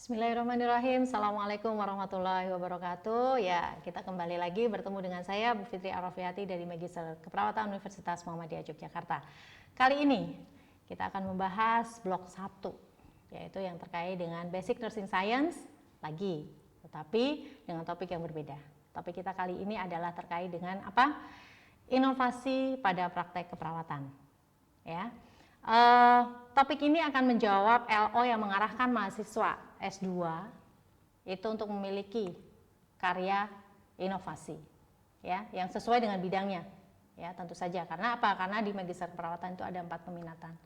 Bismillahirrahmanirrahim. Assalamualaikum warahmatullahi wabarakatuh. Ya, kita kembali lagi bertemu dengan saya Bu Fitri Arafiati dari Magister Keperawatan Universitas Muhammadiyah Yogyakarta. Kali ini kita akan membahas blok 1, yaitu yang terkait dengan Basic Nursing Science lagi, tetapi dengan topik yang berbeda. Topik kita kali ini adalah terkait dengan apa? Inovasi pada praktek keperawatan. Ya. Topik ini akan menjawab LO yang mengarahkan mahasiswa S2 itu untuk memiliki karya inovasi, ya, yang sesuai dengan bidangnya, ya, tentu saja. Karena apa? Karena di Magister Keperawatan itu ada 4 peminatan: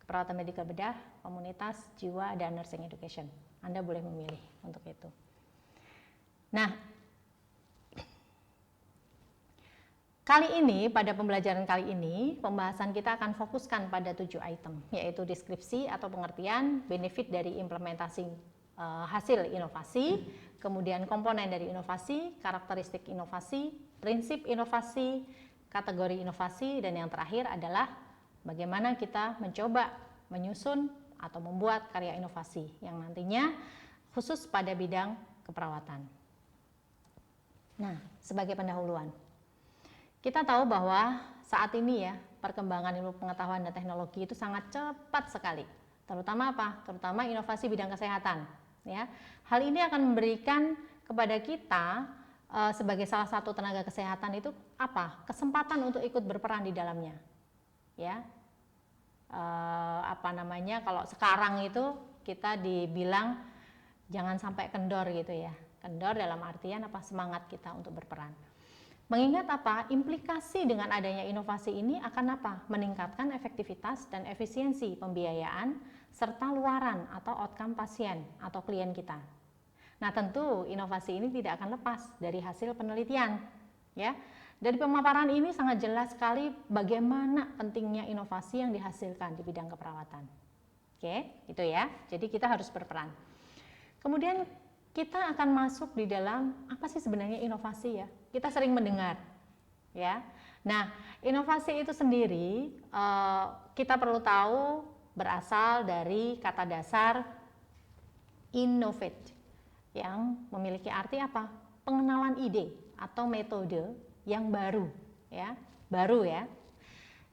keperawatan medikal bedah, komunitas, jiwa, dan nursing education. Anda boleh memilih untuk itu. Nah, kali ini, pada pembelajaran kali ini, pembahasan kita akan fokuskan pada 7 item, yaitu deskripsi atau pengertian, benefit dari implementasi hasil inovasi, kemudian komponen dari inovasi, karakteristik inovasi, prinsip inovasi, kategori inovasi, dan yang terakhir adalah bagaimana kita mencoba menyusun atau membuat karya inovasi yang nantinya khusus pada bidang keperawatan. Nah, sebagai pendahuluan, kita tahu bahwa saat ini ya, perkembangan ilmu pengetahuan dan teknologi itu sangat cepat sekali. Terutama apa? Terutama inovasi bidang kesehatan. Ya, hal ini akan memberikan kepada kita sebagai salah satu tenaga kesehatan itu apa? Kesempatan untuk ikut berperan di dalamnya. Ya, kalau sekarang itu kita dibilang jangan sampai kendor gitu ya. Kendor dalam artian apa? Semangat kita untuk berperan. Mengingat apa? Implikasi dengan adanya inovasi ini akan apa? Meningkatkan efektivitas dan efisiensi pembiayaan serta luaran atau outcome pasien atau klien kita. Nah, tentu inovasi ini tidak akan lepas dari hasil penelitian, ya. Dari pemaparan ini sangat jelas sekali bagaimana pentingnya inovasi yang dihasilkan di bidang keperawatan. Oke, itu ya. Jadi kita harus berperan. Kemudian kita akan masuk di dalam apa sih sebenarnya inovasi ya? Kita sering mendengar, ya. Nah, inovasi itu sendiri kita perlu tahu berasal dari kata dasar innovate yang memiliki arti apa? Pengenalan ide atau metode yang baru, ya. Baru ya.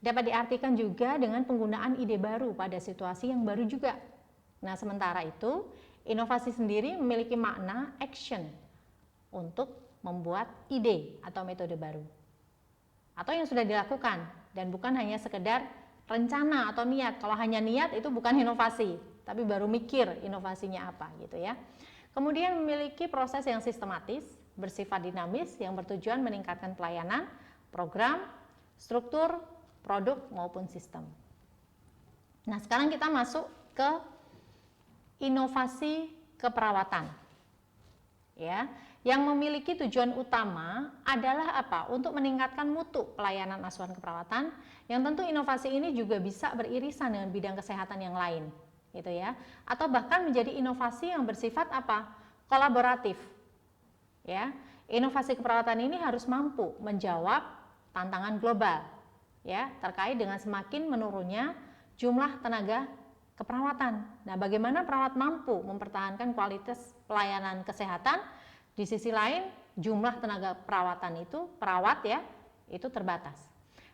Dapat diartikan juga dengan penggunaan ide baru pada situasi yang baru juga. Nah, sementara itu inovasi sendiri memiliki makna action untuk membuat ide atau metode baru atau yang sudah dilakukan dan bukan hanya sekedar rencana atau niat. Kalau hanya niat itu bukan inovasi, tapi baru mikir inovasinya apa gitu ya. Kemudian memiliki proses yang sistematis, bersifat dinamis yang bertujuan meningkatkan pelayanan, program, struktur, produk maupun sistem. Nah, sekarang kita masuk ke inovasi keperawatan, ya, yang memiliki tujuan utama adalah apa? Untuk meningkatkan mutu pelayanan asuhan keperawatan, yang tentu inovasi ini juga bisa beririsan dengan bidang kesehatan yang lain, gitu ya, atau bahkan menjadi inovasi yang bersifat apa? Kolaboratif, ya. Inovasi keperawatan ini harus mampu menjawab tantangan global, ya, terkait dengan semakin menurunnya jumlah tenaga keperawatan. Nah, bagaimana perawat mampu mempertahankan kualitas pelayanan kesehatan? Di sisi lain, jumlah tenaga perawatan itu, perawat ya, itu terbatas.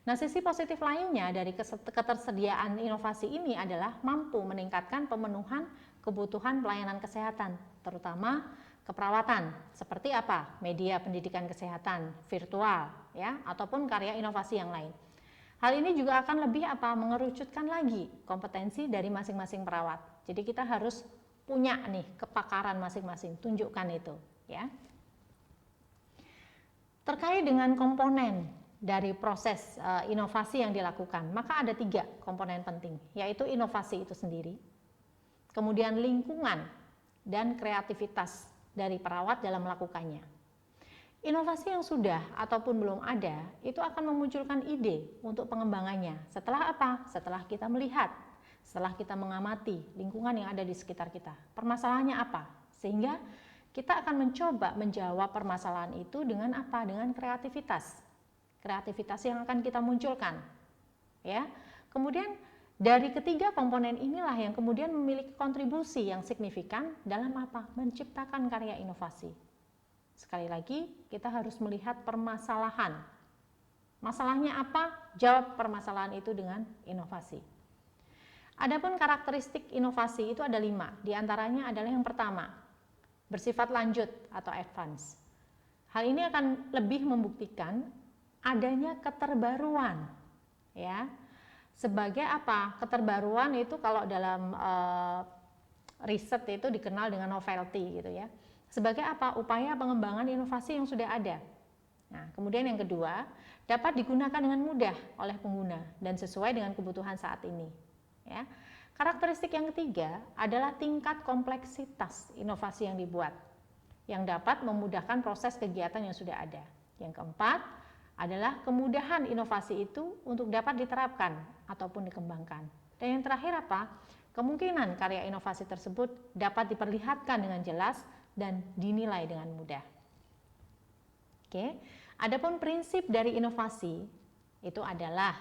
Nah, sisi positif lainnya dari ketersediaan inovasi ini adalah mampu meningkatkan pemenuhan kebutuhan pelayanan kesehatan, terutama keperawatan. Seperti apa? Media pendidikan kesehatan, virtual, ya, ataupun karya inovasi yang lain. Hal ini juga akan lebih mengerucutkan lagi kompetensi dari masing-masing perawat. Jadi kita harus punya nih kepakaran masing-masing, tunjukkan itu, ya. Terkait dengan komponen dari proses inovasi yang dilakukan, maka ada 3 komponen penting, yaitu inovasi itu sendiri, kemudian lingkungan dan kreativitas dari perawat dalam melakukannya. Inovasi yang sudah ataupun belum ada itu akan memunculkan ide untuk pengembangannya. Setelah apa? Setelah kita melihat, setelah kita mengamati lingkungan yang ada di sekitar kita. Permasalahannya apa? Sehingga kita akan mencoba menjawab permasalahan itu dengan apa? Dengan kreativitas. Kreativitas yang akan kita munculkan. Ya. Kemudian Dari ketiga komponen inilah yang kemudian memiliki kontribusi yang signifikan dalam apa? Menciptakan karya inovasi. Sekali lagi, kita harus melihat permasalahan. Masalahnya apa? Jawab permasalahan itu dengan inovasi. Adapun karakteristik inovasi itu ada 5. Di antaranya adalah yang pertama, bersifat lanjut atau advance. Hal ini akan lebih membuktikan adanya keterbaruan, ya. Sebagai apa? Keterbaruan itu kalau dalam riset itu dikenal dengan novelty gitu ya. Sebagai apa? Upaya pengembangan inovasi yang sudah ada. Nah, kemudian yang kedua, dapat digunakan dengan mudah oleh pengguna dan sesuai dengan kebutuhan saat ini. Ya. Karakteristik yang ketiga adalah tingkat kompleksitas inovasi yang dibuat, yang dapat memudahkan proses kegiatan yang sudah ada. Yang keempat adalah kemudahan inovasi itu untuk dapat diterapkan ataupun dikembangkan. Dan yang terakhir apa? Kemungkinan karya inovasi tersebut dapat diperlihatkan dengan jelas dan dinilai dengan mudah. Oke. Adapun prinsip dari inovasi itu adalah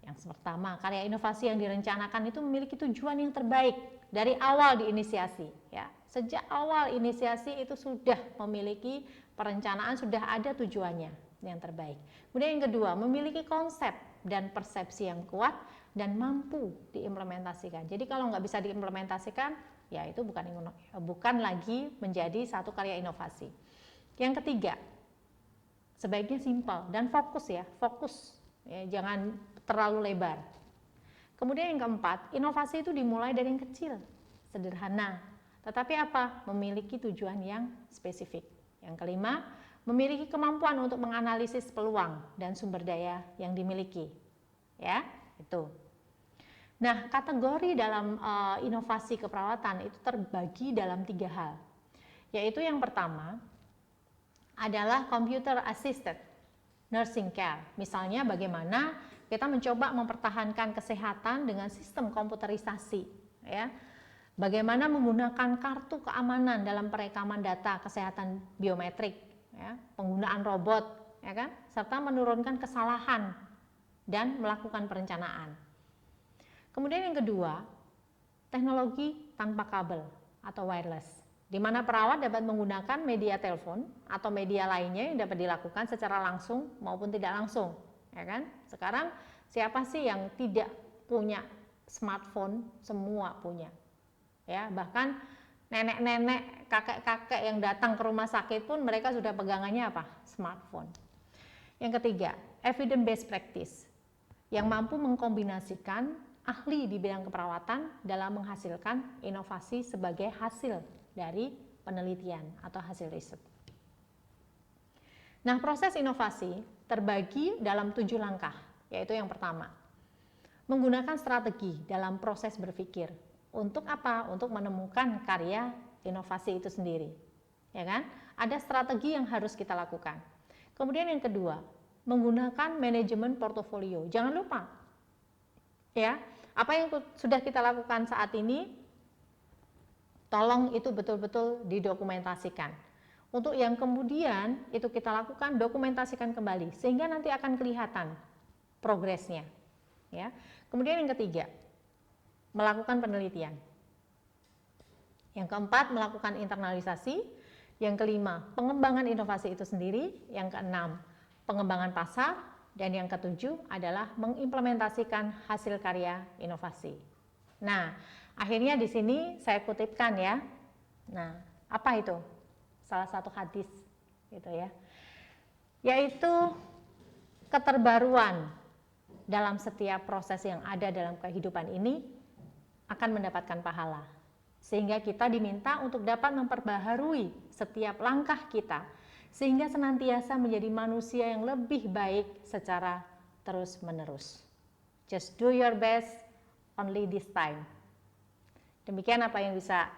yang pertama, karya inovasi yang direncanakan itu memiliki tujuan yang terbaik dari awal diinisiasi, ya. Sejak awal inisiasi itu sudah memiliki perencanaan, sudah ada tujuannya yang terbaik. Kemudian yang kedua, memiliki konsep dan persepsi yang kuat dan mampu diimplementasikan. Jadi kalau nggak bisa diimplementasikan, ya itu bukan lagi menjadi satu karya inovasi. Yang ketiga, sebaiknya simpel dan fokus ya, jangan terlalu lebar. Kemudian yang keempat, inovasi itu dimulai dari yang kecil, sederhana, tetapi apa? Memiliki tujuan yang spesifik. Yang kelima, memiliki kemampuan untuk menganalisis peluang dan sumber daya yang dimiliki. Ya, itu. Nah, kategori dalam inovasi keperawatan itu terbagi dalam 3 hal. Yaitu yang pertama adalah computer assisted nursing care. Misalnya bagaimana kita mencoba mempertahankan kesehatan dengan sistem komputerisasi, ya. Bagaimana menggunakan kartu keamanan dalam perekaman data kesehatan biometrik, ya, penggunaan robot, ya kan, serta menurunkan kesalahan dan melakukan perencanaan. Kemudian yang kedua, teknologi tanpa kabel atau wireless, di mana perawat dapat menggunakan media telepon atau media lainnya yang dapat dilakukan secara langsung maupun tidak langsung, ya kan? Sekarang siapa sih yang tidak punya smartphone? Semua punya, ya. Bahkan nenek-nenek, kakek-kakek yang datang ke rumah sakit pun mereka sudah pegangannya apa? Smartphone. Yang ketiga, evidence based practice, yang mampu mengkombinasikan ahli di bidang keperawatan dalam menghasilkan inovasi sebagai hasil dari penelitian atau hasil riset. Nah, proses inovasi terbagi dalam 7 langkah, yaitu yang pertama, menggunakan strategi dalam proses berpikir. Untuk apa? Untuk menemukan karya inovasi itu sendiri. Ya kan? Ada strategi yang harus kita lakukan. Kemudian yang kedua, menggunakan manajemen portofolio. Jangan lupa, ya, apa yang sudah kita lakukan saat ini, tolong itu betul-betul didokumentasikan. Untuk yang kemudian itu kita lakukan, dokumentasikan kembali sehingga nanti akan kelihatan progresnya, ya. Kemudian yang ketiga, melakukan penelitian. Yang keempat, melakukan internalisasi. Yang kelima, pengembangan inovasi itu sendiri. Yang keenam, pengembangan pasar. Dan yang ketujuh adalah mengimplementasikan hasil karya inovasi. Nah, akhirnya di sini saya kutipkan ya. Nah, apa itu? Salah satu hadis gitu ya. Yaitu keterbaruan dalam setiap proses yang ada dalam kehidupan ini akan mendapatkan pahala. Sehingga kita diminta untuk dapat memperbaharui setiap langkah kita sehingga senantiasa menjadi manusia yang lebih baik secara terus-menerus. Just do your best only this time. Demikian apa yang bisa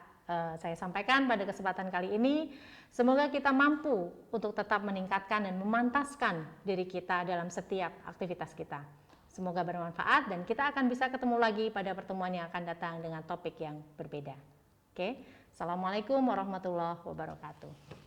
saya sampaikan pada kesempatan kali ini. Semoga kita mampu untuk tetap meningkatkan dan memantaskan diri kita dalam setiap aktivitas kita. Semoga bermanfaat dan kita akan bisa ketemu lagi pada pertemuan yang akan datang dengan topik yang berbeda. Oke, Assalamualaikum warahmatullahi wabarakatuh.